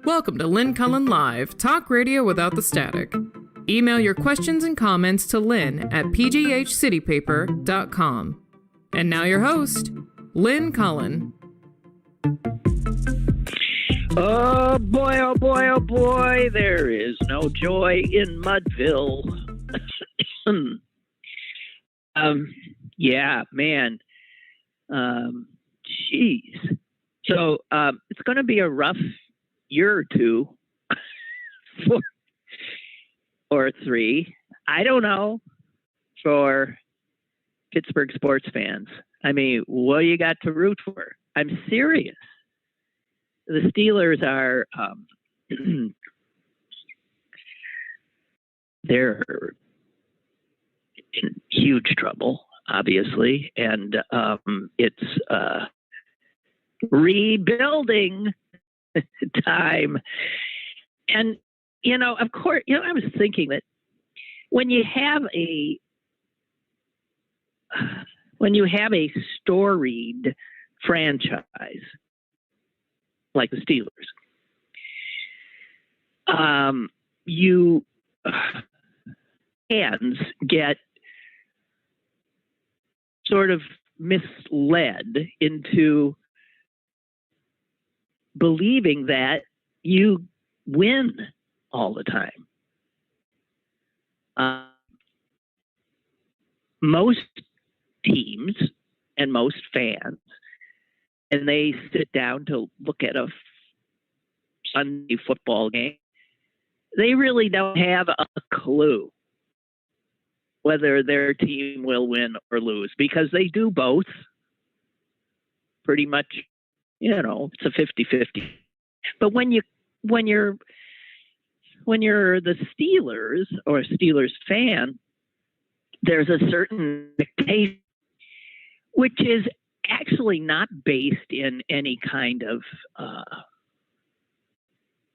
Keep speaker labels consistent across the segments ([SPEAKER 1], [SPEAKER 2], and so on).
[SPEAKER 1] Welcome to Lynn Cullen Live, talk radio without the static. Email your questions and comments to Lynn at pghcitypaper.com. And now your host, Lynn Cullen.
[SPEAKER 2] Oh boy, oh boy, oh boy, there is no joy in Mudville. Yeah, man. Jeez. So it's going to be a rough year or two, or three, I don't know, for Pittsburgh sports fans. I mean, what you got to root for? I'm serious. The Steelers are, they're in huge trouble, obviously, and it's rebuilding time. And, you know, of course, you know, I was thinking that when you have a storied franchise like the Steelers, you fans get sort of misled into believing that you win all the time. Most teams and most fans, and they sit down to look at a Sunday football game, they really don't have a clue whether their team will win or lose, because they do both pretty much. You know, it's a 50-50. But when you're the Steelers or a Steelers fan, there's a certain expectation, which is actually not based in any kind of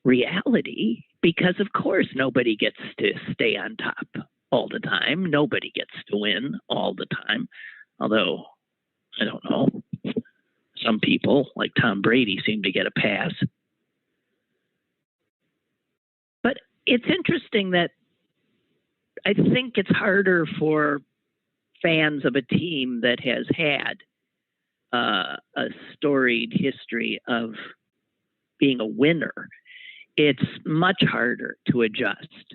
[SPEAKER 2] reality, because of course nobody gets to stay on top all the time. Nobody gets to win all the time. Although, I don't know, some people, like Tom Brady, seem to get a pass. But it's interesting that I think it's harder for fans of a team that has had a storied history of being a winner. It's much harder to adjust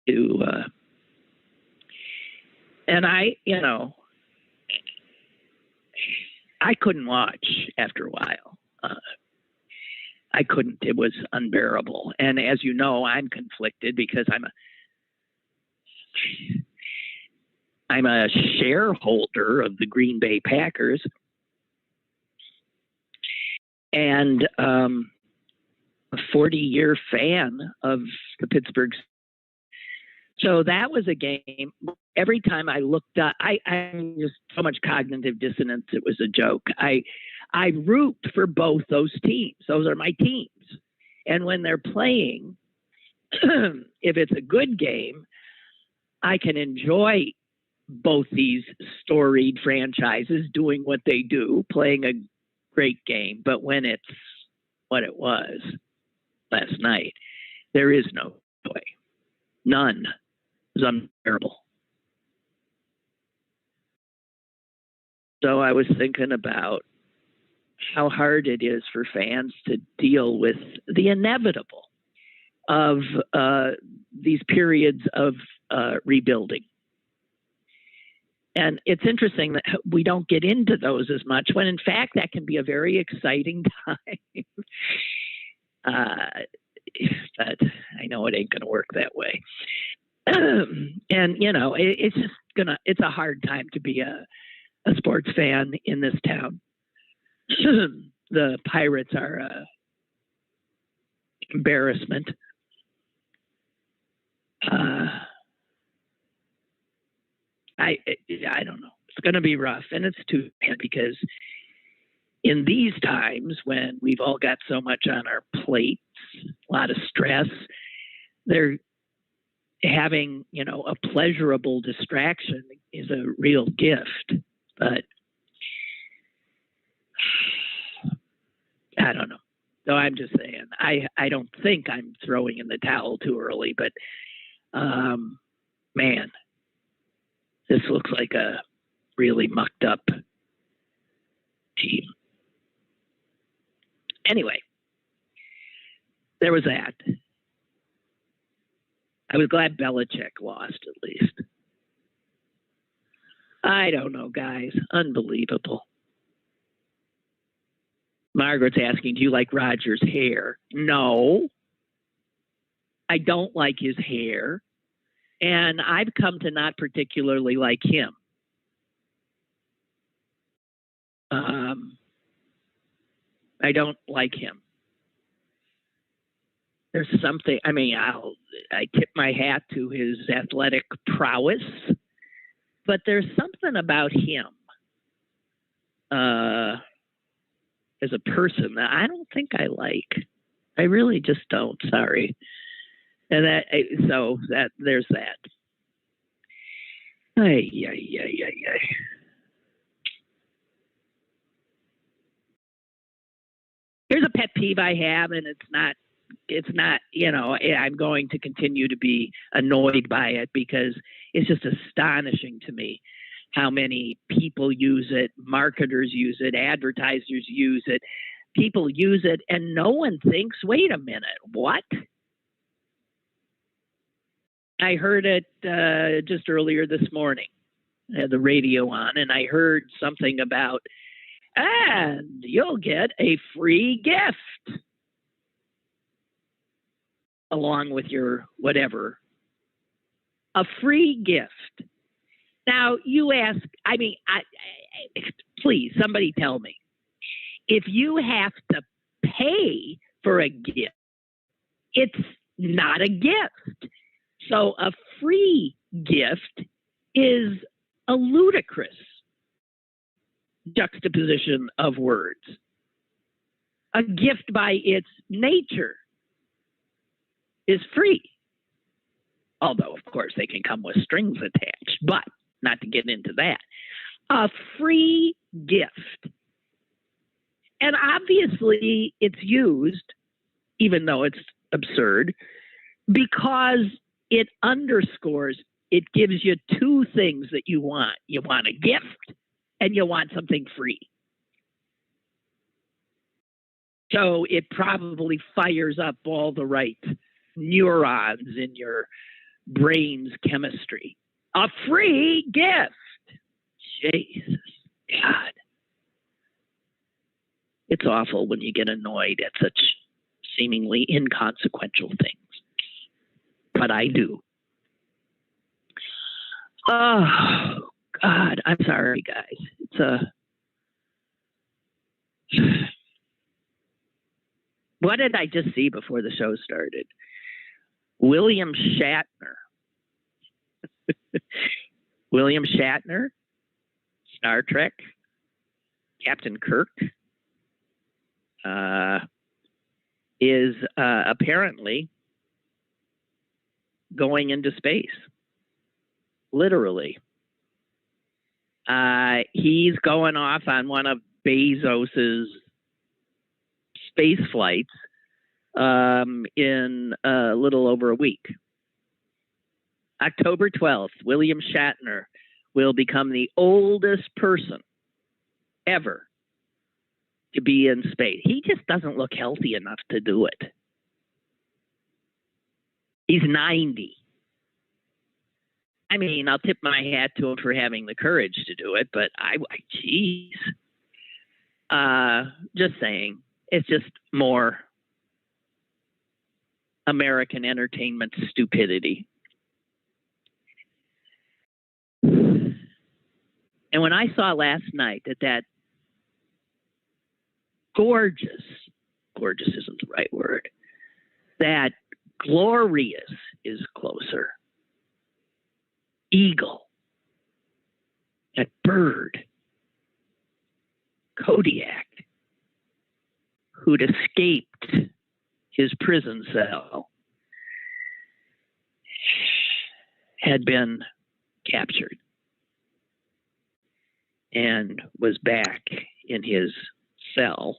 [SPEAKER 2] to, and I couldn't watch after a while. I couldn't. It was unbearable. And as you know, I'm conflicted because I'm a shareholder of the Green Bay Packers, and a 40-year fan of the Pittsburgh. So that was a game. Every time I looked up, I just so much cognitive dissonance. It was a joke. I root for both those teams. Those are my teams. And when they're playing, if it's a good game, I can enjoy both these storied franchises doing what they do, playing a great game. But when it's what it was last night, there is no joy. None. It was unbearable. So I was thinking about how hard it is for fans to deal with the inevitable of these periods of rebuilding. And it's interesting that we don't get into those as much, when in fact that can be a very exciting time. But I know it ain't going to work that way. And, you know, it's just it's a hard time to be a sports fan in this town. The Pirates are an embarrassment. I don't know. It's going to be rough, and it's too bad, because in these times when we've all got so much on our plates, a lot of stress, they're having, you know, a pleasurable distraction is a real gift. But I don't know. So I'm just saying, I don't think I'm throwing in the towel too early, but man, this looks like a really mucked up team. Anyway, there was that. I was glad Belichick lost at least. I don't know, guys. Unbelievable. Margaret's asking, do you like Roger's hair? No. I don't like his hair. And I've come to not particularly like him. I don't like him. There's something, I mean, I tip my hat to his athletic prowess, but there's something about him as a person that I don't think I like. I really just don't. Sorry. And there's that. Ay. Here's a pet peeve I have, and it's not, I'm going to continue to be annoyed by it because it's just astonishing to me how many people use it, marketers use it, advertisers use it, people use it, and no one thinks, wait a minute, what? I heard it just earlier this morning. I had the radio on, and I heard something about, and you'll get a free gift along with your whatever. A free gift. Now, you ask, I mean, please, somebody tell me. If you have to pay for a gift, it's not a gift. So a free gift is a ludicrous juxtaposition of words. A gift by its nature is free. Although, of course, they can come with strings attached, but not to get into that. A free gift. And obviously it's used, even though it's absurd, because it underscores, it gives you two things that you want. You want a gift and you want something free. So it probably fires up all the right neurons in your brain's chemistry. A free gift. Jesus, God. It's awful when you get annoyed at such seemingly inconsequential things. But I do. Oh, God, I'm sorry, guys. What did I just see before the show started? William Shatner. William Shatner, Star Trek, Captain Kirk, is apparently going into space. Literally. He's going off on one of Bezos's space flights in a little over a week. October 12th, William Shatner will become the oldest person ever to be in space. He just doesn't look healthy enough to do it. He's 90. I mean, I'll tip my hat to him for having the courage to do it, but geez. Just saying, it's just more American entertainment stupidity. And when I saw last night that gorgeous isn't the right word, that glorious is closer, eagle, that bird, Kodiak, who'd escaped his prison cell, had been captured and was back in his cell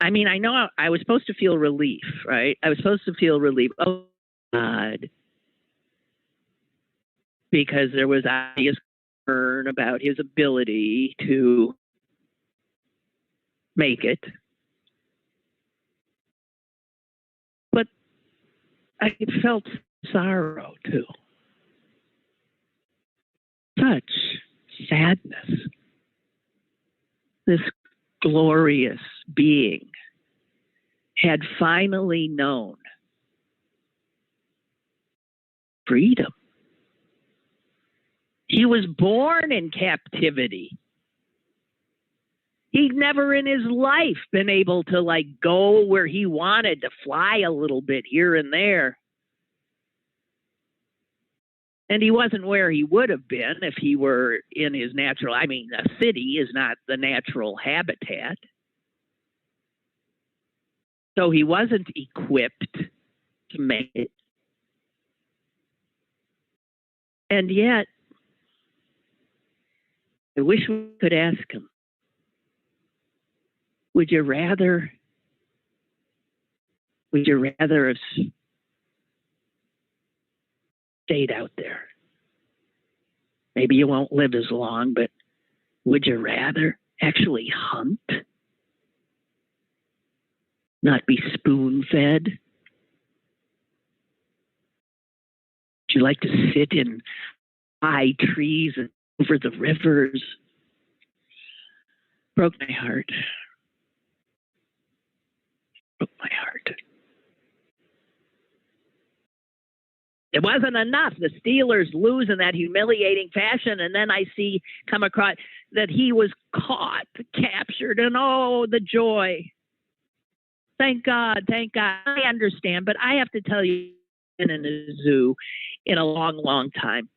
[SPEAKER 2] I mean, I know I was supposed to feel relief, right? I was supposed to feel relief. Oh, God. Because there was obvious concern about his ability to make it. But I felt sorrow, too. Such sadness. This glorious being had finally known freedom. He was born in captivity. He'd never in his life been able to go where he wanted, to fly a little bit here and there. And he wasn't where he would have been if he were in his natural, I mean, a city is not the natural habitat. So he wasn't equipped to make it. And yet, I wish we could ask him, would you rather have stayed out there? Maybe you won't live as long, but would you rather actually hunt? Not be spoon-fed? Would you like to sit in high trees and over the rivers? Broke my heart. Broke my heart. It wasn't enough. The Steelers lose in that humiliating fashion, and then I come across that he was caught, captured, and oh, the joy. Thank God, thank God. I understand, but I have to tell you, in a zoo in a long, long time.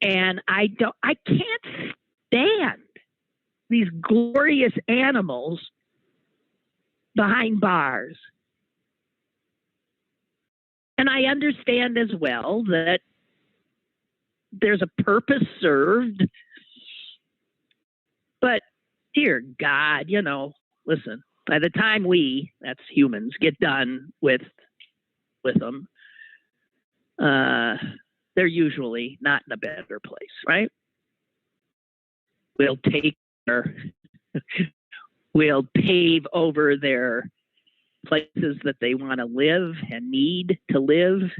[SPEAKER 2] And I can't stand these glorious animals behind bars. And I understand as well that there's a purpose served. But dear God, listen, by the time that's humans, get done with them, they're usually not in a better place, right? We'll pave over their places that they want to live and need to live.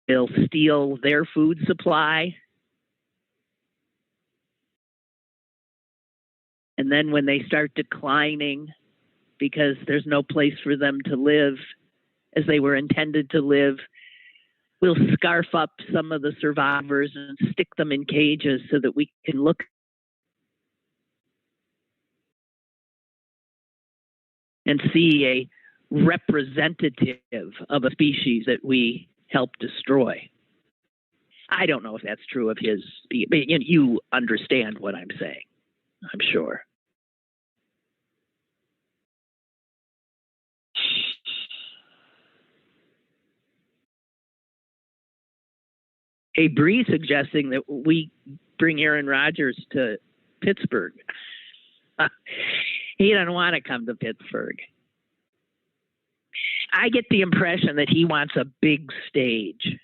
[SPEAKER 2] They'll steal their food supply. And then when they start declining because there's no place for them to live as they were intended to live, we'll scarf up some of the survivors and stick them in cages so that we can look and see a representative of a species that we helped destroy. I don't know if that's true of his, but you understand what I'm saying, I'm sure. Hey, Bree suggesting that we bring Aaron Rodgers to Pittsburgh. He doesn't want to come to Pittsburgh. I get the impression that he wants a big stage.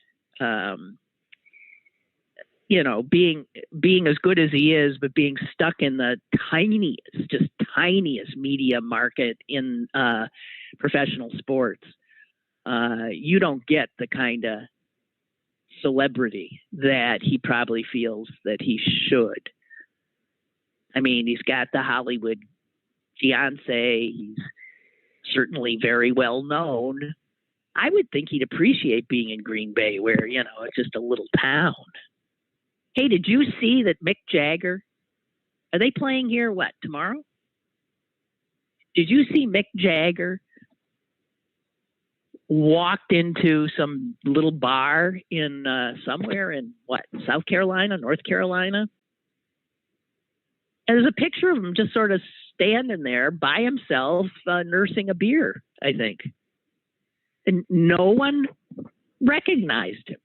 [SPEAKER 2] Being as good as he is, but being stuck in the tiniest media market in professional sports. You don't get the kind of celebrity that he probably feels that he should. I mean, he's got the Hollywood fiance. He's certainly very well known. I would think he'd appreciate being in Green Bay, where, it's just a little town. Hey, did you see that Mick Jagger? Are they playing here, tomorrow? Did you see Mick Jagger walked into some little bar in somewhere in South Carolina, North Carolina? And there's a picture of him just sort of standing there by himself, nursing a beer, I think. And no one recognized him.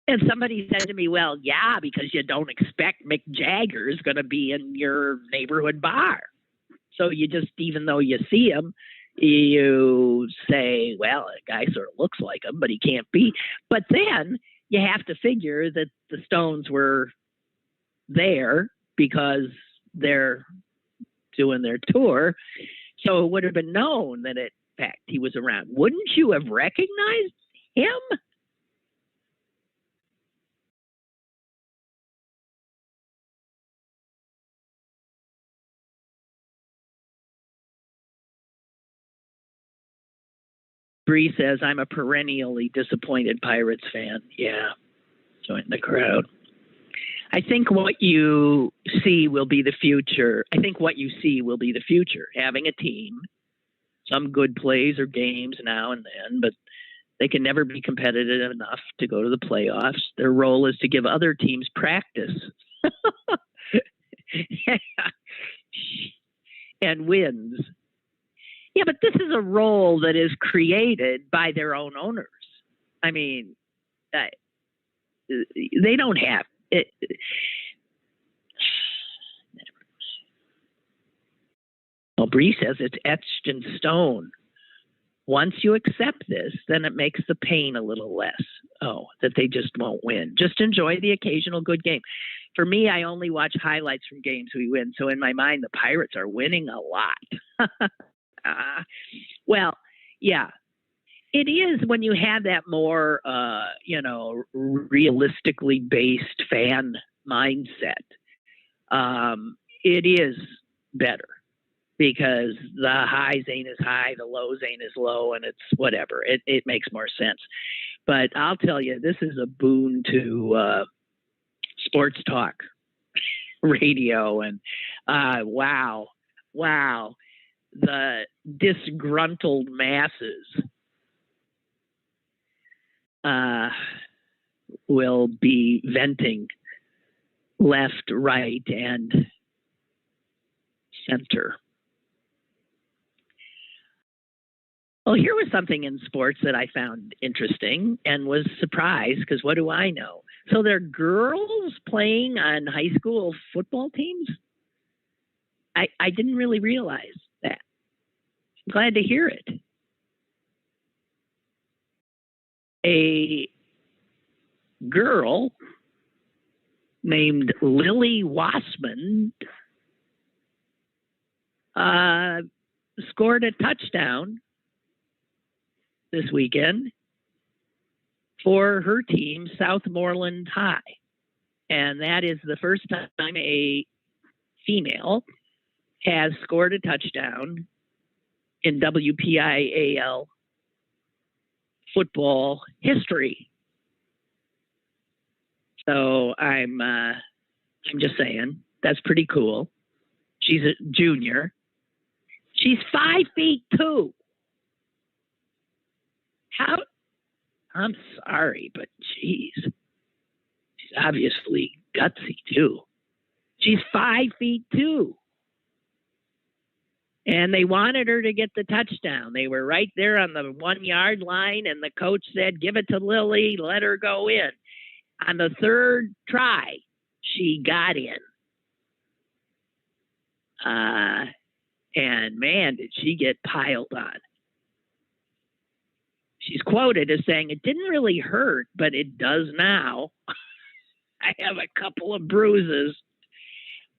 [SPEAKER 2] And somebody said to me, well, yeah, because you don't expect Mick Jagger's going to be in your neighborhood bar. So you just, even though you see him, you say, well, a guy sort of looks like him, but he can't be. But then you have to figure that the Stones were there because they're doing their tour. So it would have been known that, in fact, he was around. Wouldn't you have recognized him? Bree says, I'm a perennially disappointed Pirates fan. Yeah, join the crowd. I think what you see will be the future. Having a team, some good plays or games now and then, but they can never be competitive enough to go to the playoffs. Their role is to give other teams practice and wins. Yeah, but this is a role that is created by their own owners. I mean, they don't have it. Well, Bree says it's etched in stone. Once you accept this, then it makes the pain a little less. Oh, that they just won't win. Just enjoy the occasional good game. For me, I only watch highlights from games we win. So in my mind, the Pirates are winning a lot. Well, yeah, it is when you have that more, realistically based fan mindset. It is better because the highs ain't as high, the lows ain't as low, and it's whatever. It makes more sense. But I'll tell you, this is a boon to sports talk radio. And wow. The disgruntled masses will be venting left, right, and center. Well, here was something in sports that I found interesting and was surprised because what do I know? So there are girls playing on high school football teams? I didn't really realize that. I'm glad to hear it. A girl named Lily Wassman scored a touchdown this weekend for her team, Southmoreland High. And that is the first time a female has scored a touchdown in WPIAL football history. So I'm just saying that's pretty cool. She's a junior. She's 5'2". How? I'm sorry, but geez, she's obviously gutsy too. She's 5'2". And they wanted her to get the touchdown. They were right there on the 1 yard line, and the coach said, give it to Lily, let her go in. On the third try, she got in. And man, did she get piled on. She's quoted as saying, it didn't really hurt, but it does now. I have a couple of bruises,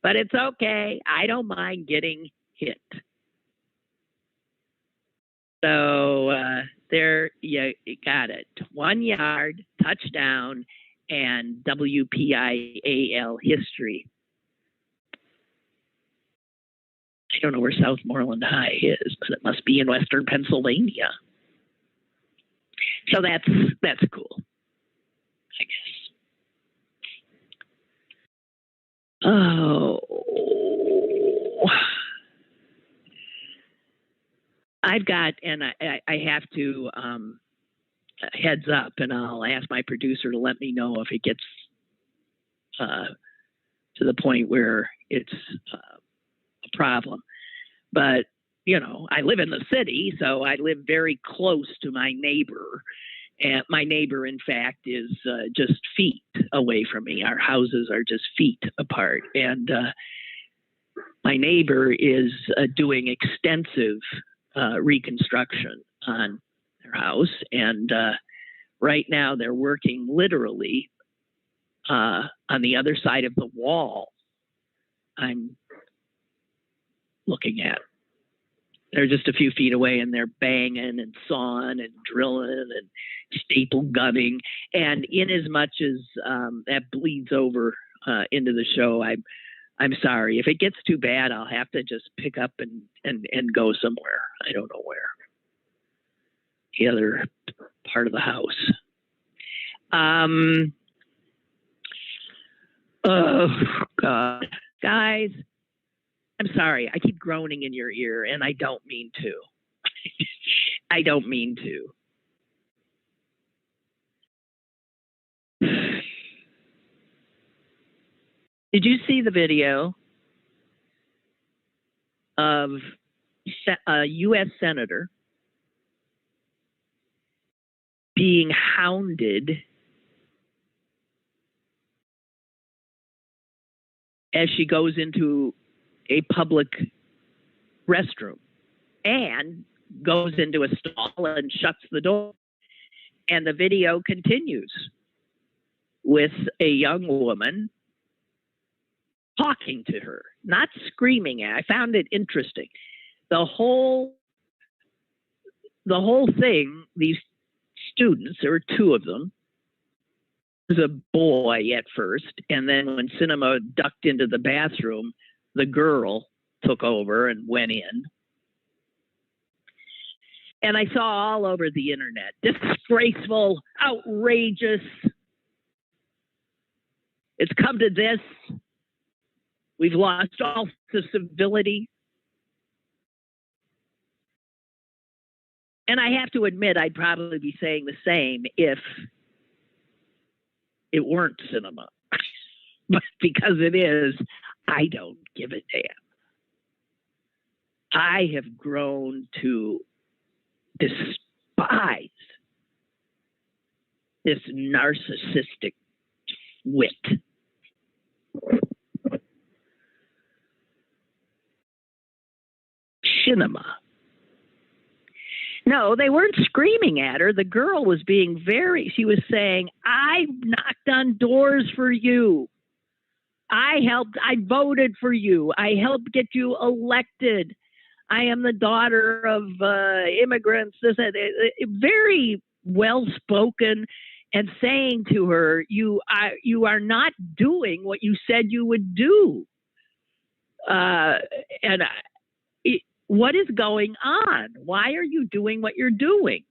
[SPEAKER 2] but it's okay. I don't mind getting hit. So there you got it. 1 yard, touchdown, and WPIAL history. I don't know where Southmoreland High is, but it must be in Western Pennsylvania. So that's cool, I guess. Oh, I've got, and I have to heads up, and I'll ask my producer to let me know if it gets to the point where it's a problem. But, you know, I live in the city, so I live very close to my neighbor. And my neighbor, in fact, is just feet away from me. Our houses are just feet apart. And my neighbor is doing extensive reconstruction on their house. And right now they're working literally on the other side of the wall I'm looking at. They're just a few feet away and they're banging and sawing and drilling and staple gunning. And in as much as that bleeds over into the show, I'm sorry. If it gets too bad, I'll have to just pick up and go somewhere. I don't know where. The other part of the house. Oh, God. Guys, I'm sorry. I keep groaning in your ear, and I don't mean to. I don't mean to. Did you see the video of a U.S. senator being hounded as she goes into a public restroom and goes into a stall and shuts the door? And the video continues with a young woman talking to her, not screaming at her. I found it interesting. The whole thing, these students, there were two of them. There was a boy at first, and then when Sinema ducked into the bathroom, the girl took over and went in. And I saw all over the internet, disgraceful, outrageous. It's come to this. We've lost all civility. And I have to admit, I'd probably be saying the same if it weren't Sinema. But because it is, I don't give a damn. I have grown to despise this narcissistic wit. Sinema. No, they weren't screaming at her. The girl was being she was saying, I knocked on doors for you. I voted for you. I helped get you elected. I am the daughter of immigrants. Very well spoken, and saying to her, you are not doing what you said you would do. What is going on? Why are you doing what you're doing?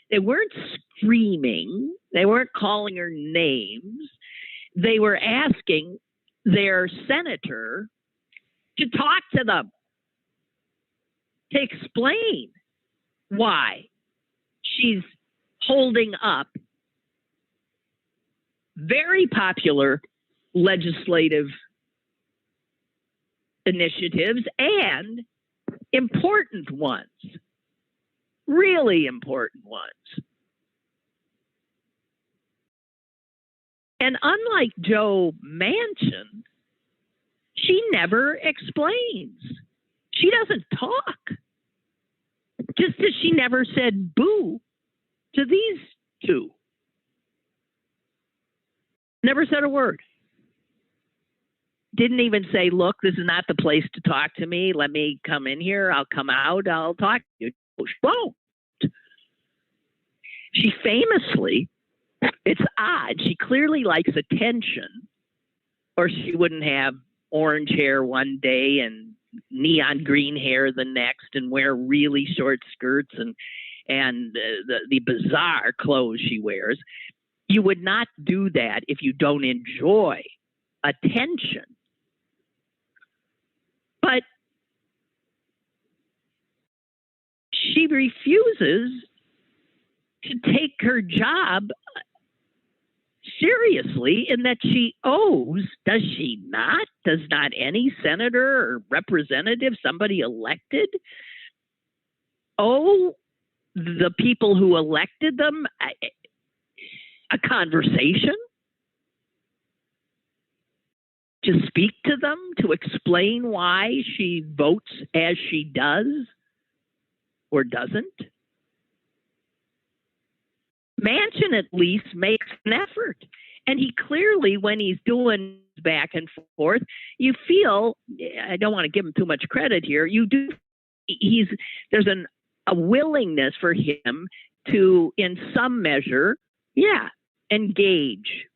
[SPEAKER 2] They weren't screaming. They weren't calling her names. They were asking their senator to talk to them, to explain why she's holding up very popular legislative initiatives and important ones, really important ones. And unlike Joe Manchin, she never explains. She doesn't talk. Just as she never said boo to these two. Never said a word. Didn't even say, look, this is not the place to talk to me. Let me come in here. I'll come out. I'll talk to you. She won't. She famously, it's odd, she clearly likes attention, or she wouldn't have orange hair one day and neon green hair the next and wear really short skirts and the bizarre clothes she wears. You would not do that if you don't enjoy attention. But she refuses to take her job seriously, in that she owes, does she not? Does not any senator or representative, somebody elected, owe the people who elected them a conversation, to speak to them, to explain why she votes as she does or doesn't. Manchin at least makes an effort. And he clearly, when he's doing back and forth, you feel, I don't want to give him too much credit here, you do, there's a willingness for him to, in some measure, engage.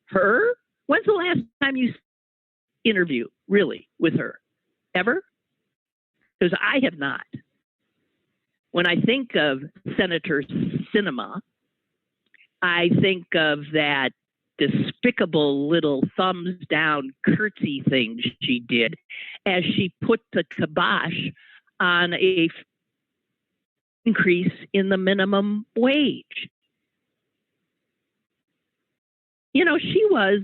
[SPEAKER 2] Her? When's the last time you interviewed, really, with her? Ever? Because I have not. When I think of Senator Sinema, I think of that despicable little thumbs down curtsy thing she did as she put the kibosh on a increase in the minimum wage. You know, she was,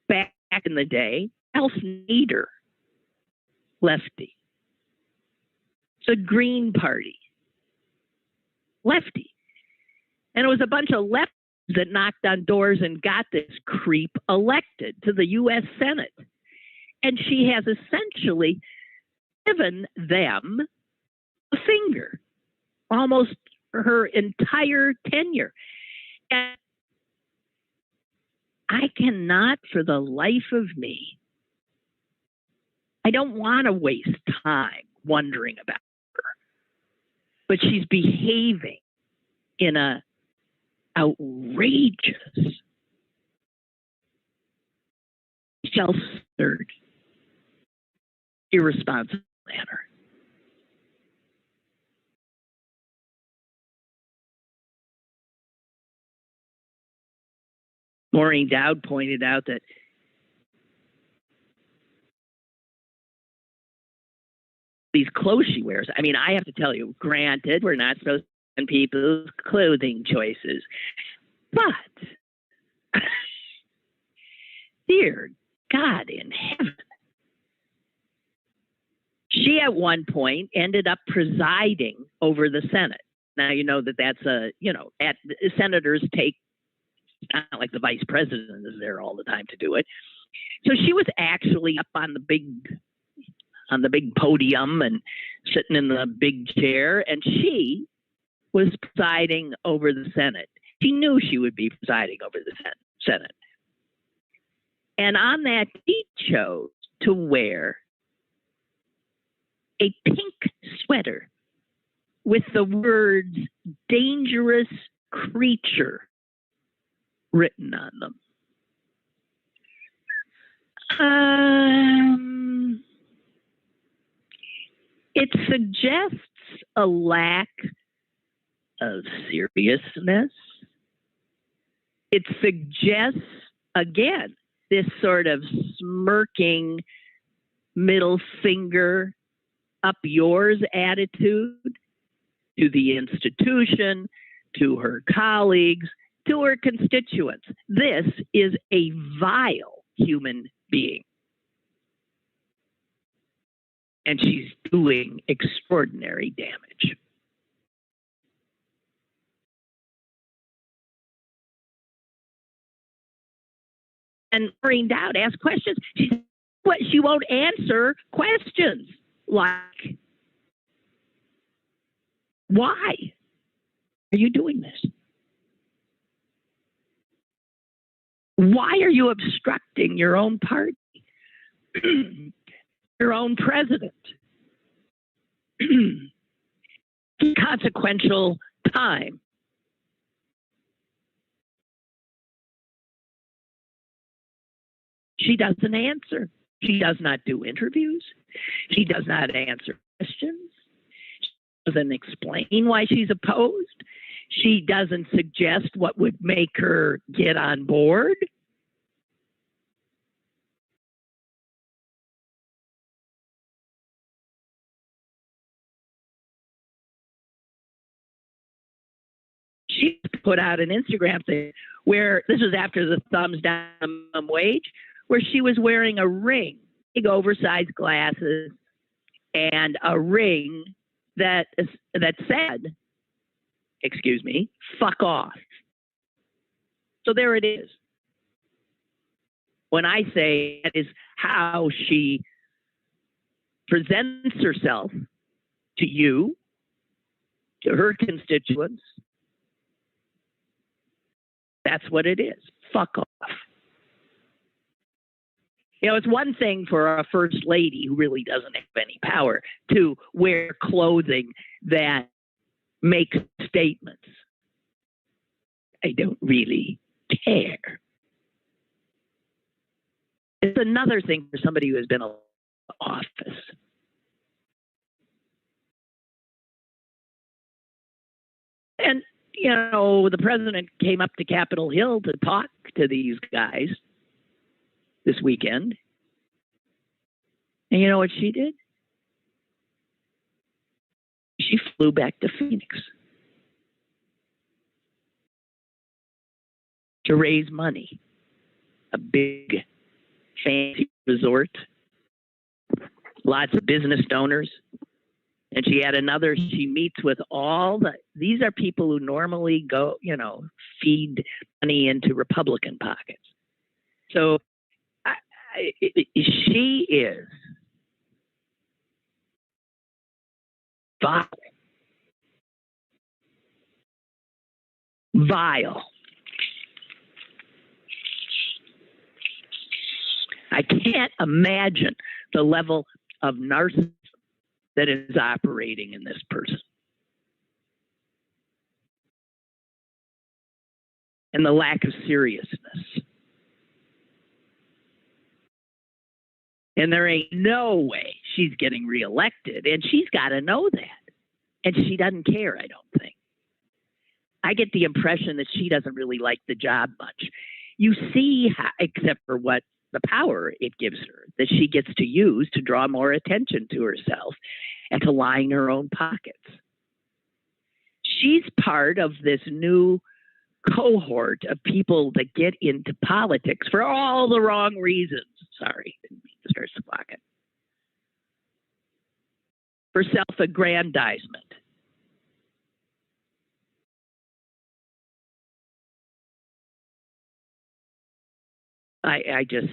[SPEAKER 2] back in the day, Neater, lefty. The Green Party, lefty. And it was a bunch of lefties that knocked on doors and got this creep elected to the U.S. Senate. And she has essentially given them a finger almost her entire tenure. And I cannot, for the life of me, I don't want to waste time wondering about her. But she's behaving in a outrageous, self-centered, irresponsible manner. Maureen Dowd pointed out that these clothes she wears, I mean, I have to tell you, granted, we're not supposed to people's clothing choices, but dear God in heaven, she at one point ended up presiding over the Senate. Now, you know that's senators take, it's not like the vice president is there all the time to do it. So she was actually up on the big podium and sitting in the big chair, and she was presiding over the Senate. She knew she would be presiding over the Senate. And on that, she chose to wear a pink sweater with the words "dangerous creature" written on them. It suggests a lack of seriousness. It suggests, again, this sort of smirking middle finger up yours attitude to the institution, to her colleagues, to her constituents. This is a vile human being. And she's doing extraordinary damage. And Maureen Dowd asked questions. She won't answer questions like, why are you doing this? Why are you obstructing your own party, your own president? Consequential time. She doesn't answer. She does not do interviews. She does not answer questions. She doesn't explain why she's opposed. She doesn't suggest what would make her get on board. She put out an Instagram thing where, this was after the thumbs down minimum wage, where she was wearing a ring, big oversized glasses, and a ring that said, excuse me, fuck off. So there it is. When I say that is how she presents herself to you, to her constituents, that's what it is. Fuck off. You know, it's one thing for a first lady who really doesn't have any power to wear clothing that makes statements. I don't really care. It's another thing for somebody who has been in office. And, you know, the president came up to Capitol Hill to talk to these guys this weekend. And you know what she did? She flew back to Phoenix to raise money. A big, fancy resort, lots of business donors. And she had another, she meets with these are people who normally go, you know, feed money into Republican pockets. So she is vile. Vile. I can't imagine the level of narcissism that is operating in this person. And the lack of seriousness. And there ain't no way she's getting reelected. And she's got to know that. And she doesn't care, I don't think. I get the impression that she doesn't really like the job much. You see how, except for what the power it gives her, that she gets to use to draw more attention to herself and to line her own pockets. She's part of this new cohort of people that get into politics for all the wrong reasons. Sorry, didn't mean to start squawking. For self-aggrandizement. I just,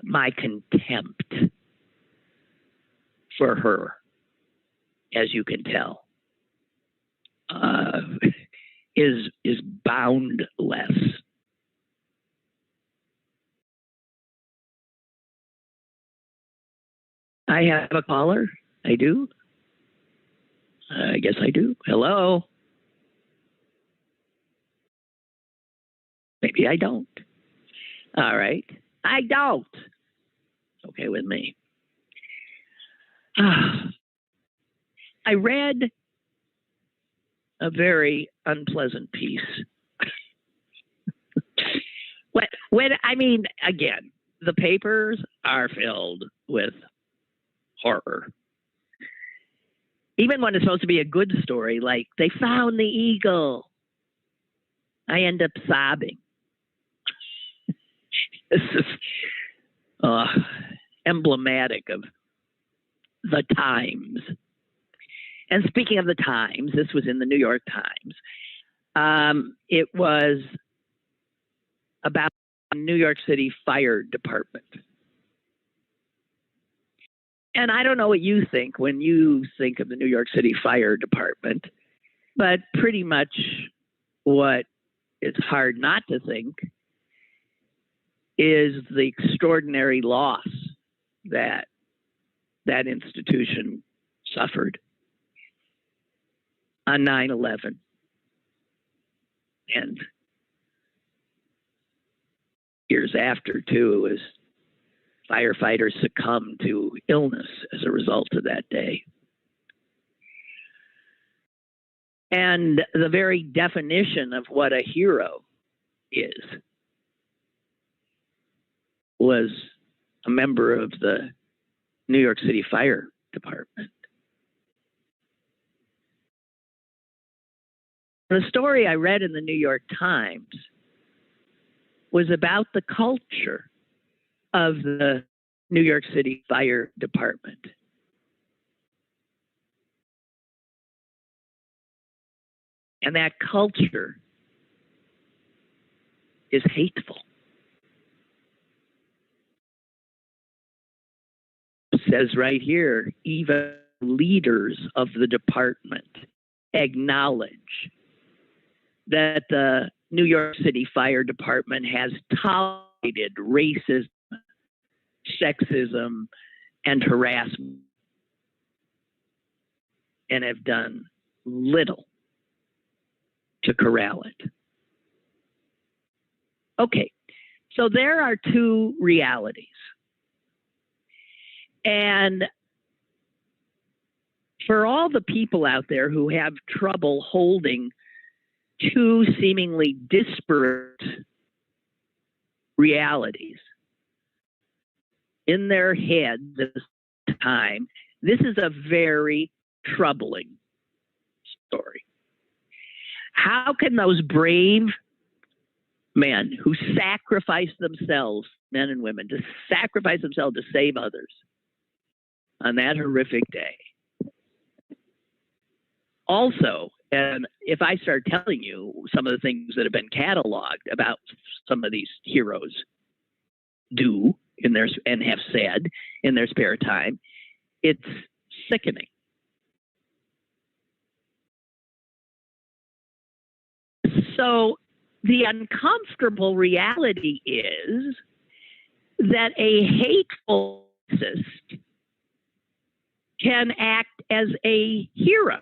[SPEAKER 2] my contempt for her, as you can tell, is boundless. I have a caller. I do. I guess I do. Hello. Maybe I don't. All right. I don't. It's okay with me. I read a very unpleasant piece. I mean, again, the papers are filled with horror. Even when it's supposed to be a good story, like they found the eagle, I end up sobbing. This is emblematic of the times. And speaking of the Times, this was in the New York Times. It was about the New York City Fire Department. And I don't know what you think when you think of the New York City Fire Department, but pretty much what it's hard not to think is the extraordinary loss that that institution suffered on 9/11. And years after, too, as firefighters succumbed to illness as a result of that day. And the very definition of what a hero is was a member of the New York City Fire Department. The story I read in the New York Times was about the culture of the New York City Fire Department. And that culture is hateful. It says right here, even leaders of the department acknowledge that the New York City Fire Department has tolerated racism, sexism, and harassment and have done little to corral it. Okay, so there are two realities. And for all the people out there who have trouble holding two seemingly disparate realities in their heads at the time, this is a very troubling story. How can those brave men who sacrifice themselves, men and women, to sacrifice themselves to save others on that horrific day? Also, and if I start telling you some of the things that have been cataloged about some of these heroes do in their and have said in their spare time, it's sickening. So the uncomfortable reality is that a hateful racist can act as a hero.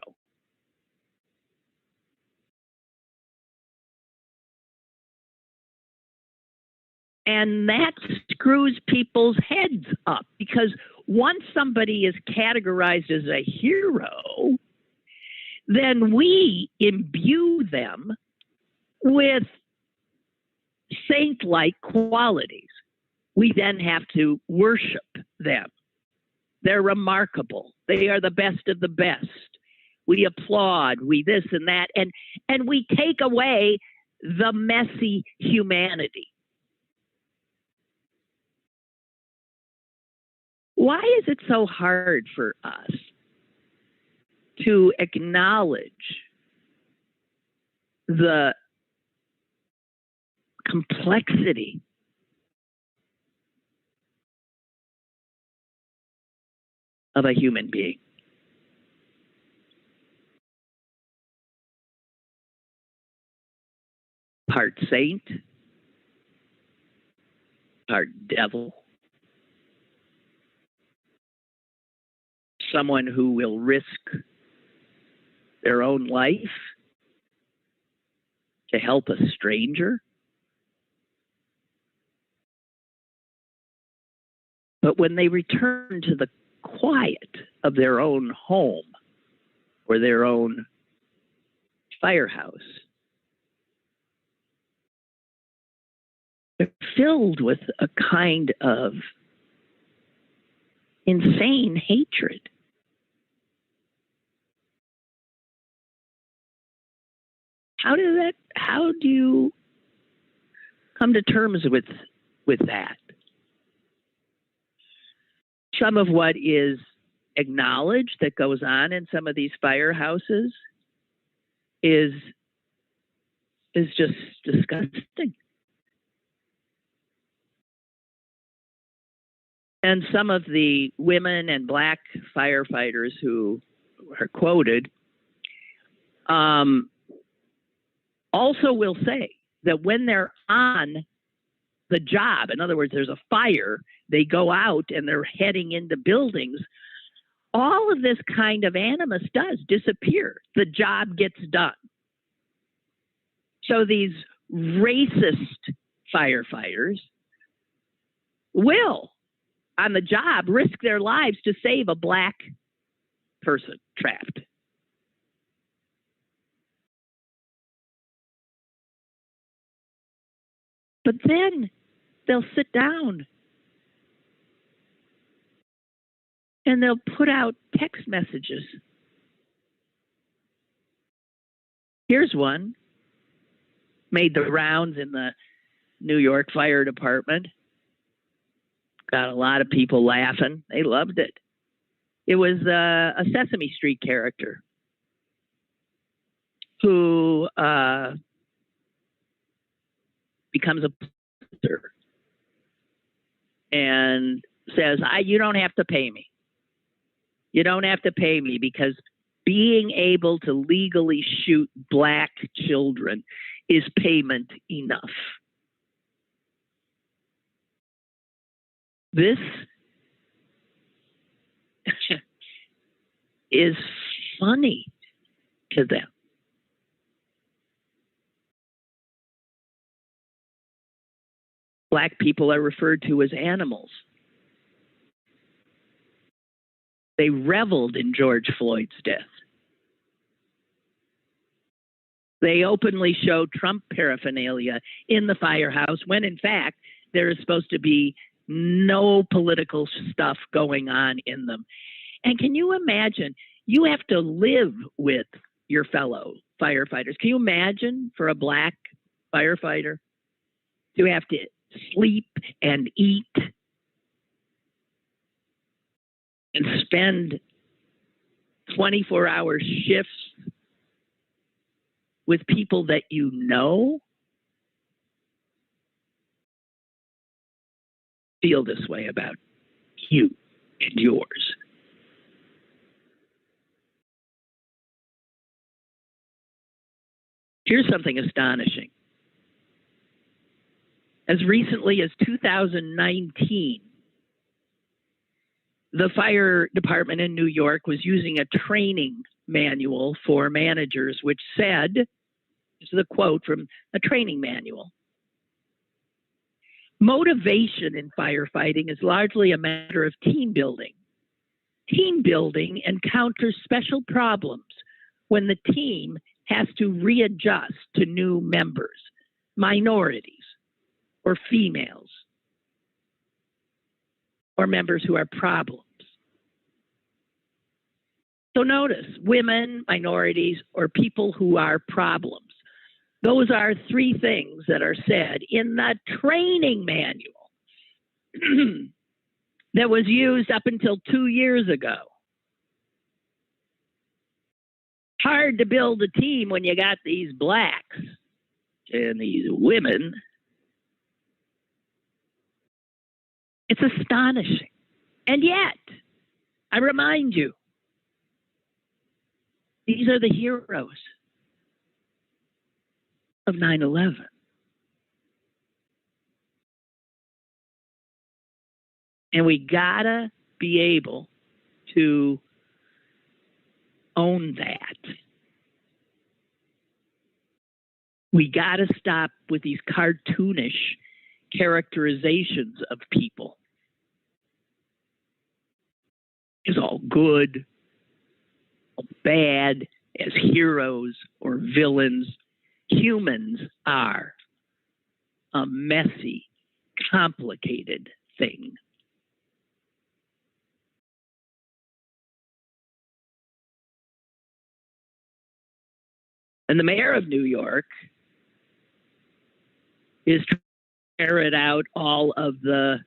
[SPEAKER 2] And that screws people's heads up, because once somebody is categorized as a hero, then we imbue them with saint-like qualities. We then have to worship them. They're remarkable. They are the best of the best. We applaud, we this and that, and we take away the messy humanity. Why is it so hard for us to acknowledge the complexity of a human being? Part saint, part devil, someone who will risk their own life to help a stranger. But when they return to the quiet of their own home or their own firehouse, they're filled with a kind of insane hatred. How do you come to terms with that? Some of what is acknowledged that goes on in some of these firehouses is just disgusting. And some of the women and black firefighters who are quoted also will say that when they're on the job, in other words, there's a fire, they go out and they're heading into buildings, all of this kind of animus does disappear. The job gets done. So these racist firefighters will, on the job, risk their lives to save a black person trapped. But then they'll sit down and they'll put out text messages. Here's one, made the rounds in the New York Fire Department. Got a lot of people laughing. They loved it. It was a Sesame Street character. who becomes a pastor and says, you don't have to pay me. You don't have to pay me because being able to legally shoot black children is payment enough. This is funny to them. Black people are referred to as animals. They reveled in George Floyd's death. They openly show Trump paraphernalia in the firehouse when, in fact, there is supposed to be no political stuff going on in them. And can you imagine? You have to live with your fellow firefighters. Can you imagine for a black firefighter to have to sleep and eat and spend 24-hour shifts with people that you know? Feel this way about you and yours. Here's something astonishing. As recently as 2019, the fire department in New York was using a training manual for managers, which said, this is a quote from a training manual, motivation in firefighting is largely a matter of team building. Team building encounters special problems when the team has to readjust to new members, minorities, or females, or members who are problems. So notice, women, minorities, or people who are problems. Those are three things that are said in the training manual that was used up until 2 years ago. Hard to build a team when you got these blacks and these women. It's astonishing. And yet, I remind you, these are the heroes of 9/11. And we gotta be able to own that. We gotta stop with these cartoonish characterizations of people. It's all good, all bad, as heroes or villains. Humans are a messy, complicated thing. And the mayor of New York is trying to ferret out all of the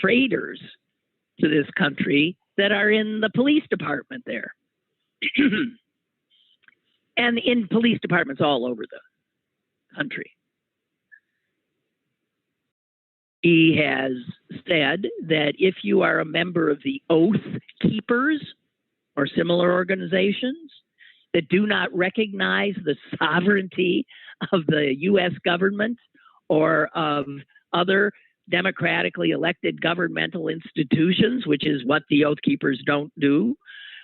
[SPEAKER 2] traitors to this country that are in the police department there. And in police departments all over the country. He has said that if you are a member of the Oath Keepers or similar organizations that do not recognize the sovereignty of the U.S. government or of other democratically elected governmental institutions, which is what the Oath Keepers don't do,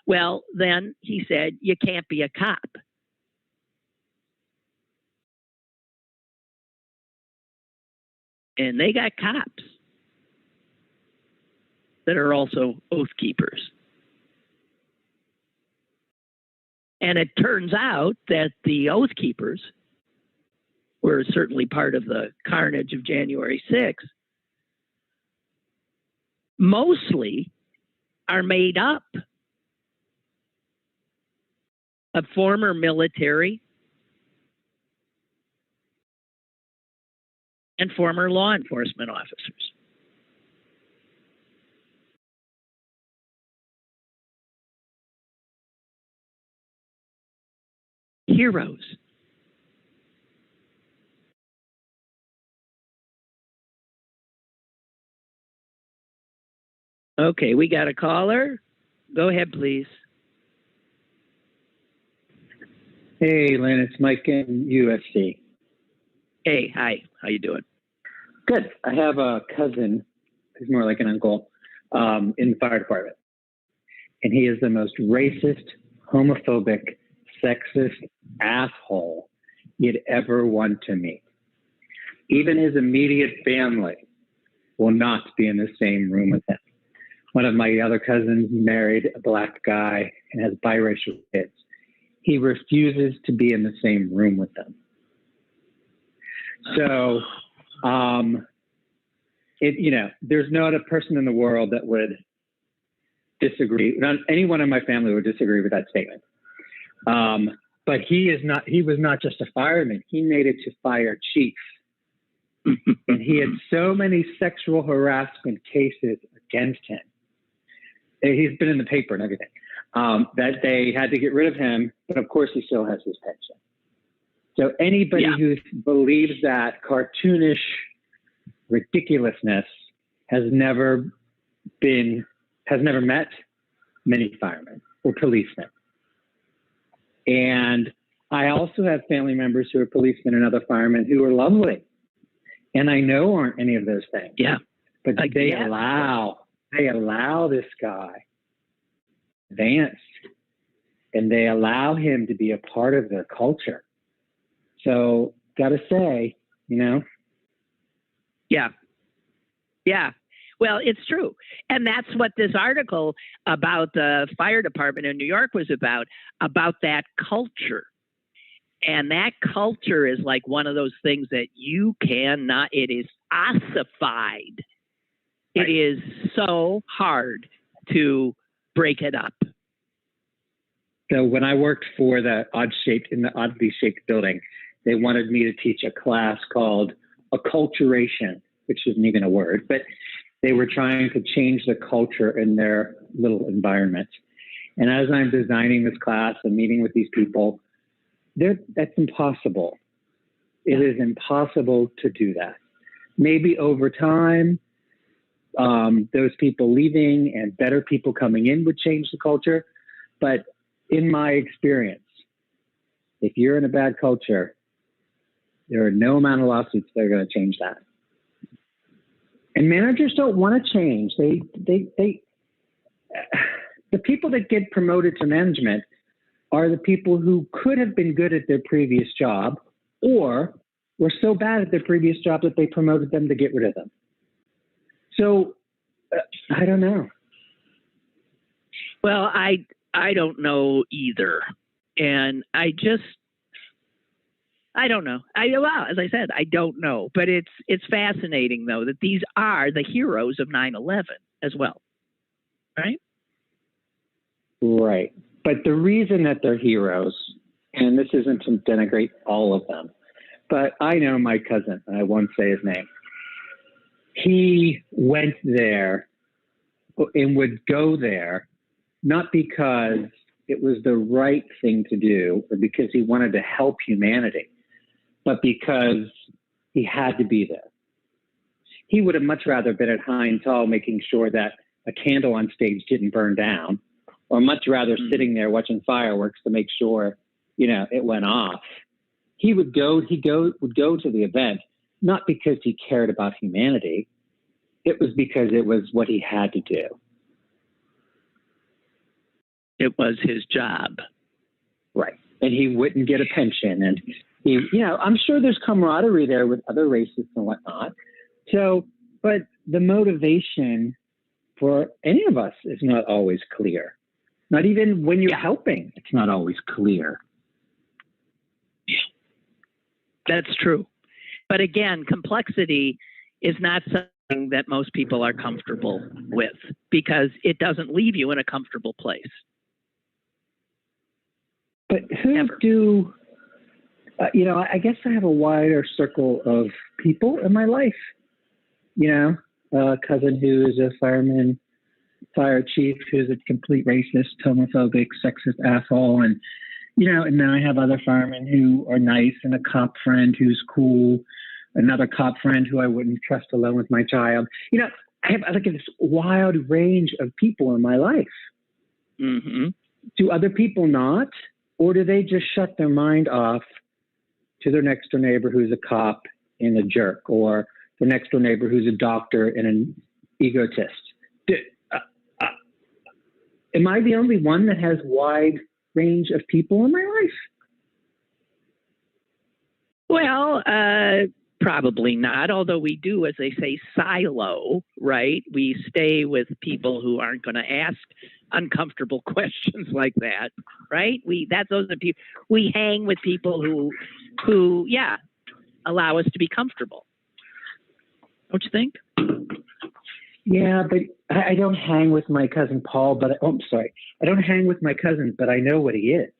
[SPEAKER 2] well, then he said, you can't be a cop. And they got cops that are also Oath Keepers. And it turns out that the Oath Keepers were certainly part of the carnage of January 6th, mostly are made up of former military and former law enforcement officers. Heroes. Okay, we got a caller. Go ahead, please.
[SPEAKER 3] Hey, Lynn, it's Mike in USC.
[SPEAKER 2] Hey, hi. How you doing?
[SPEAKER 3] Good. I have a cousin who's more like an uncle in the fire department. And he is the most racist, homophobic, sexist asshole you'd ever want to meet. Even his immediate family will not be in the same room with him. One of my other cousins married a black guy and has biracial kids. He refuses to be in the same room with them. So, there's not a person in the world that would disagree. Not anyone in my family would disagree with that statement. But he was not just a fireman. He made it to fire chief. And he had so many sexual harassment cases against him. He's been in the paper and everything. That they had to get rid of him, but of course he still has his pension. So anybody who believes that cartoonish ridiculousness has never met many firemen or policemen. And I also have family members who are policemen and other firemen who are lovely. And I know aren't any of those things.
[SPEAKER 2] Yeah.
[SPEAKER 3] But they allow this guy advance, and they allow him to be a part of their culture. So gotta say,
[SPEAKER 2] Yeah. Yeah. Well, it's true. And that's what this article about the fire department in New York was about that culture. And that culture is like one of those things that you cannot, it is ossified. It is so hard to break it up.
[SPEAKER 3] So when I worked for the oddly shaped building, they wanted me to teach a class called acculturation, which isn't even a word, but they were trying to change the culture in their little environment. And as I'm designing this class and meeting with these people, that's impossible. It is impossible to do that. Maybe over time, those people leaving and better people coming in would change the culture. But in my experience, if you're in a bad culture, there are no amount of lawsuits that are going to change that. And managers don't want to change. The people that get promoted to management are the people who could have been good at their previous job or were so bad at their previous job that they promoted them to get rid of them. So I don't know.
[SPEAKER 2] Well, I don't know either. And I don't know. As I said, I don't know. But it's fascinating, though, that these are the heroes of 9/11 as well. Right?
[SPEAKER 3] Right. But the reason that they're heroes, and this isn't to denigrate all of them, but I know my cousin, and I won't say his name. He went there and would go there not because it was the right thing to do or because he wanted to help humanity, but because he had to be there. He would have much rather been at Heinz Hall making sure that a candle on stage didn't burn down, or much rather sitting there watching fireworks to make sure, it went off. He would go to the event, not because he cared about humanity. It was because it was what he had to do.
[SPEAKER 2] It was his job.
[SPEAKER 3] Right. And he wouldn't get a pension. And I'm sure there's camaraderie there with other racists and whatnot. So, but the motivation for any of us is not always clear. Not even when you're helping, it's not always clear.
[SPEAKER 2] That's true. But again, complexity is not something that most people are comfortable with because it doesn't leave you in a comfortable place.
[SPEAKER 3] But who I guess I have a wider circle of people in my life. A cousin who is a fireman, fire chief who's a complete racist, homophobic, sexist asshole. And, And then I have other firemen who are nice, and a cop friend who's cool, another cop friend who I wouldn't trust alone with my child. I have like this wild range of people in my life.
[SPEAKER 2] Mm-hmm.
[SPEAKER 3] Do other people not? Or do they just shut their mind off to their next door neighbor who's a cop and a jerk, or their next door neighbor who's a doctor and an egotist? Am I the only one that has wide range of people in my life?
[SPEAKER 2] Well, probably not, although we do, as they say, silo, right? We stay with people who aren't going to ask uncomfortable questions like that, right? Those are people. We hang with people who allow us to be comfortable. Don't you think?
[SPEAKER 3] Yeah, but I don't hang with my cousin Paul, I don't hang with my cousin, but I know what he is.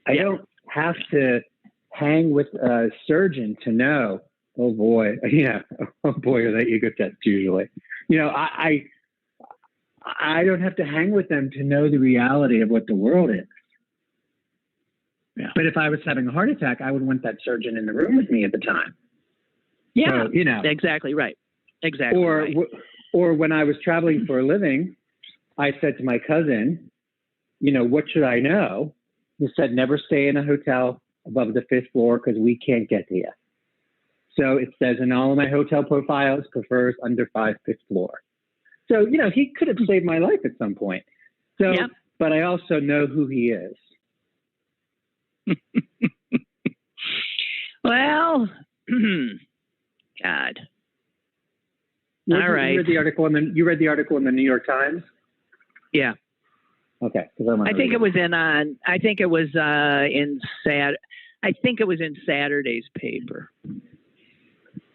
[SPEAKER 3] I don't have to hang with a surgeon to know, oh boy, are they egotists usually. I don't have to hang with them to know the reality of what the world is. Yeah. But if I was having a heart attack, I would want that surgeon in the room with me at the time.
[SPEAKER 2] Yeah,
[SPEAKER 3] so,
[SPEAKER 2] exactly right. Exactly.
[SPEAKER 3] Or when I was traveling for a living, I said to my cousin, what should I know? He said, never stay in a hotel above the 5th floor because we can't get to you. So it says in all of my hotel profiles, prefers under 5th floor. So, he could have saved my life at some point. So, But I also know who he is.
[SPEAKER 2] Well, God. All right.
[SPEAKER 3] You read the article in the New York Times?
[SPEAKER 2] Yeah.
[SPEAKER 3] Okay.
[SPEAKER 2] I think it was in Saturday's paper.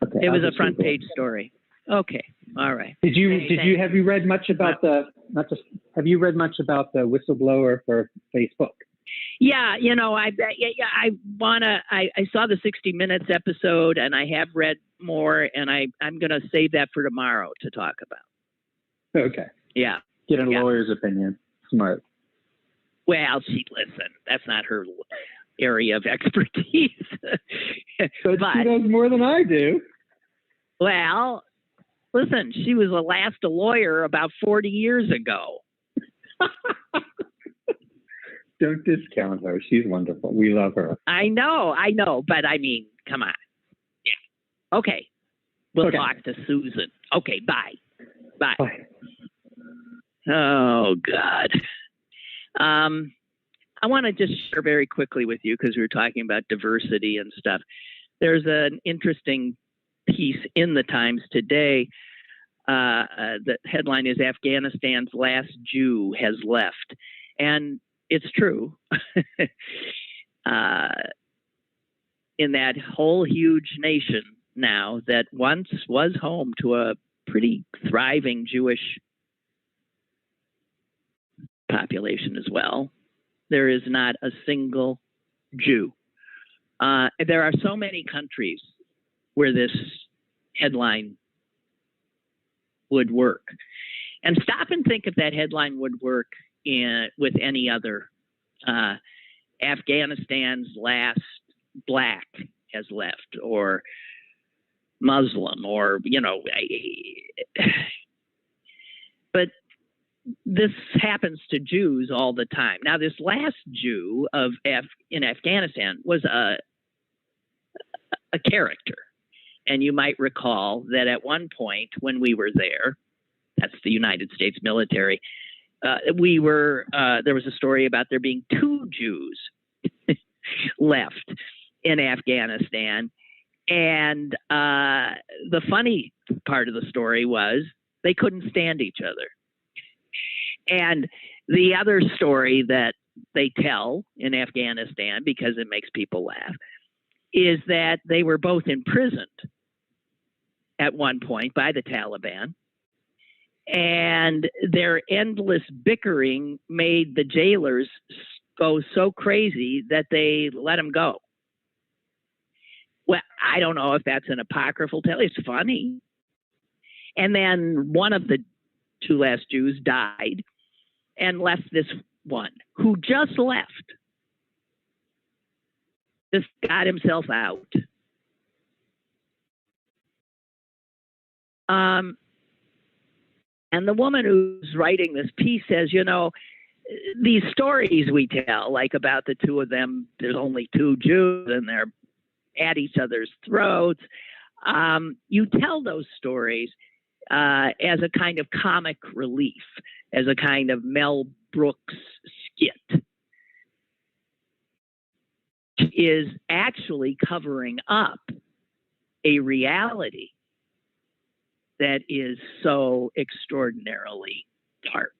[SPEAKER 3] Okay.
[SPEAKER 2] It was a front page story. Okay. All right.
[SPEAKER 3] Have you read much about the whistleblower for Facebook?
[SPEAKER 2] Yeah, I saw the 60 Minutes episode, and I have read more, and I'm going to save that for tomorrow to talk about.
[SPEAKER 3] Okay.
[SPEAKER 2] Yeah.
[SPEAKER 3] Get a lawyer's opinion. Smart.
[SPEAKER 2] Well, listen, that's not her area of expertise.
[SPEAKER 3] But she knows more than I do.
[SPEAKER 2] Well, listen, she was a lawyer about 40 years ago.
[SPEAKER 3] Don't discount her. She's wonderful. We love her.
[SPEAKER 2] I know. But I mean, come on. Yeah. Okay. We'll talk to Susan. Okay. Bye. Bye. Oh, God. I want to just share very quickly with you, because we were talking about diversity and stuff. There's an interesting piece in the Times today. The headline is Afghanistan's last Jew has left. And it's true. In that whole huge nation now that once was home to a pretty thriving Jewish population as well, there is not a single Jew. There are so many countries where this headline would work. And stop and think if that headline would work with any other. Afghanistan's last black has left, or Muslim, or but this happens to Jews all the time. Now, this last Jew in Afghanistan was a character, and you might recall that at one point when we were there, that's the United States military. There was a story about there being 2 Jews left in Afghanistan. And the funny part of the story was they couldn't stand each other. And the other story that they tell in Afghanistan, because it makes people laugh, is that they were both imprisoned at one point by the Taliban. And their endless bickering made the jailers go so crazy that they let them go. Well, I don't know if that's an apocryphal tale. It's funny. And then one of the 2 last Jews died and left this one who just left just got himself out. And the woman who's writing this piece says, you know, these stories we tell, like about the two of them, there's only two Jews and they're at each other's throats. You tell those stories as a kind of comic relief, as a kind of Mel Brooks skit, is actually covering up a reality that is so extraordinarily dark.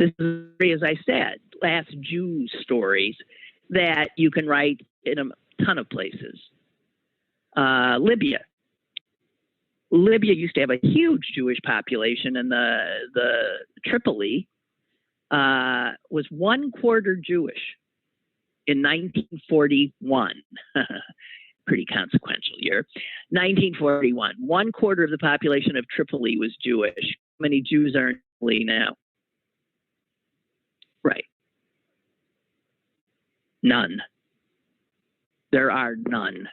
[SPEAKER 2] This is, as I said, last Jew stories that you can write in a ton of places. Libya. Libya used to have a huge Jewish population, and the Tripoli was 1/4 Jewish in 1941. Pretty consequential year. 1941. 1/4 of the population of Tripoli was Jewish. How many Jews are in Tripoli now? Right. None. There are none.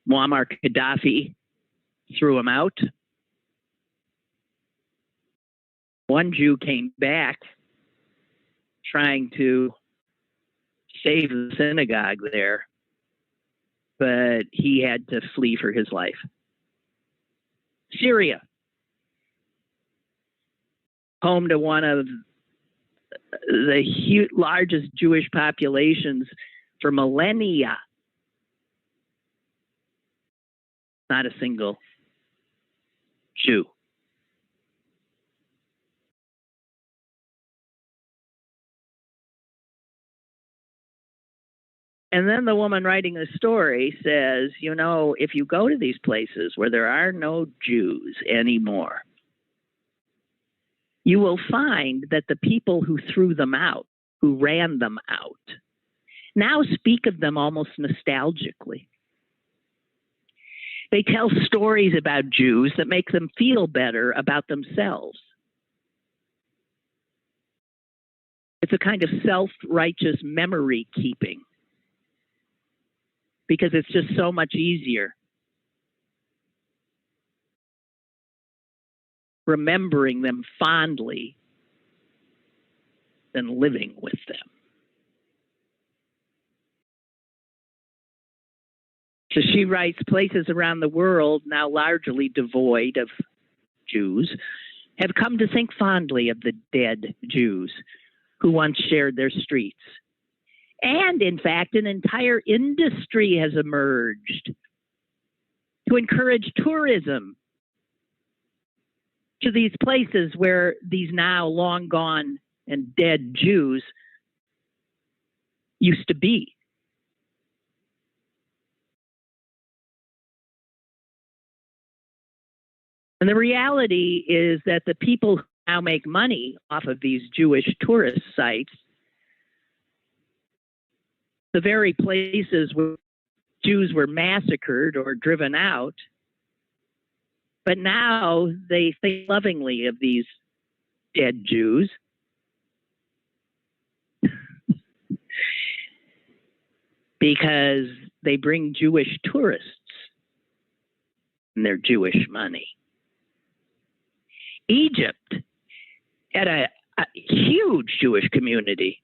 [SPEAKER 2] Muammar Gaddafi threw him out. One Jew came back trying to save the synagogue there, but he had to flee for his life. Syria, home to one of the largest Jewish populations for millennia. Not a single Jew. And then the woman writing the story says, you know, if you go to these places where there are no Jews anymore, you will find that the people who threw them out, who ran them out, now speak of them almost nostalgically. They tell stories about Jews that make them feel better about themselves. It's a kind of self-righteous memory keeping, because it's just so much easier remembering them fondly than living with them. So she writes, places around the world, now largely devoid of Jews, have come to think fondly of the dead Jews who once shared their streets. And in fact, an entire industry has emerged to encourage tourism to these places where these now long gone and dead Jews used to be. And the reality is that the people who now make money off of these Jewish tourist sites, the very places where Jews were massacred or driven out, but now they think lovingly of these dead Jews. Because they bring Jewish tourists and their Jewish money. Egypt had a huge Jewish community,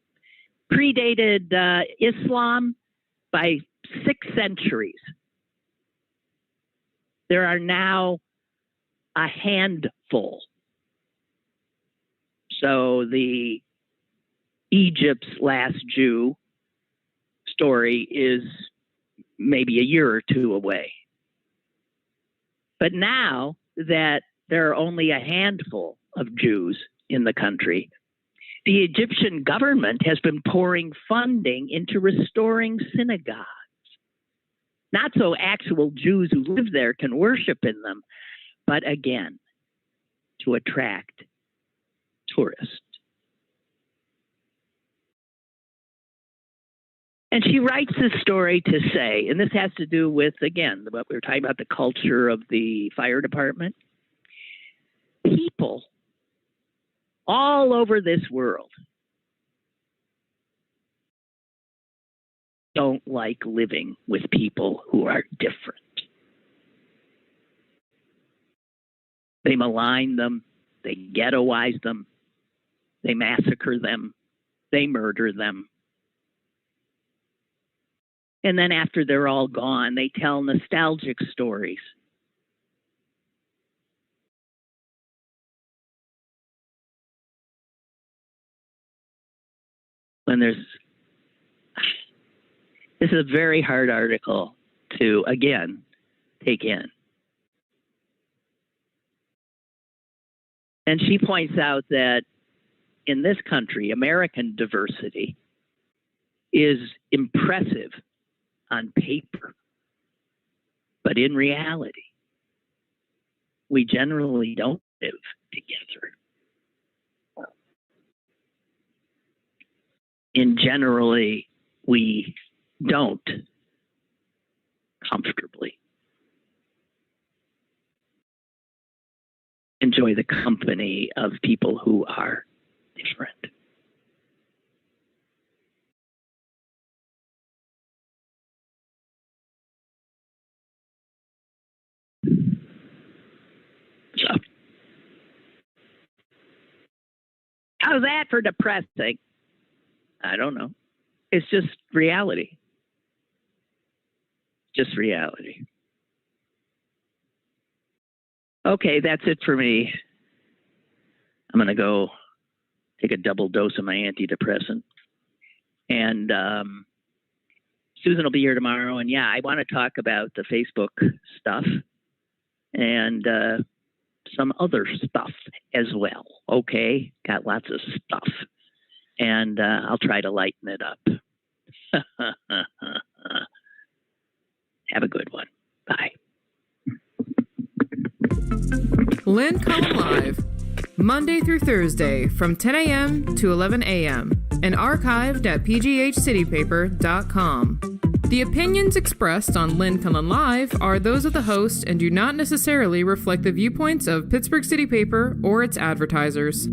[SPEAKER 2] predated Islam by 6 centuries. There are now a handful. So the Egypt's last Jew story is maybe a year or two away. But now that there are only a handful of Jews in the country, the Egyptian government has been pouring funding into restoring synagogues. Not so actual Jews who live there can worship in them, but again, to attract tourists. And she writes this story to say, and this has to do with, again, what we were talking about, the culture of the fire department. People all over this world don't like living with people who are different. They malign them, they ghettoize them, they massacre them, they murder them. And then after they're all gone, they tell nostalgic stories. When this is a very hard article to, again, take in. And she points out that in this country, American diversity is impressive on paper, but in reality, we generally don't live together. And generally, we don't comfortably enjoy the company of people who are different. So, how's that for depressing? I don't know. It's just reality. Just reality. Okay, that's it for me. I'm going to go take a double dose of my antidepressant. And Susan will be here tomorrow. And yeah, I want to talk about the Facebook stuff and some other stuff as well. Okay, got lots of stuff. And I'll try to lighten it up. Have a good one. Bye.
[SPEAKER 1] Lynn Cullen Live, Monday through Thursday from 10 a.m. to 11 a.m. and archived at pghcitypaper.com. The opinions expressed on Lynn Cullen Live are those of the host and do not necessarily reflect the viewpoints of Pittsburgh City Paper or its advertisers.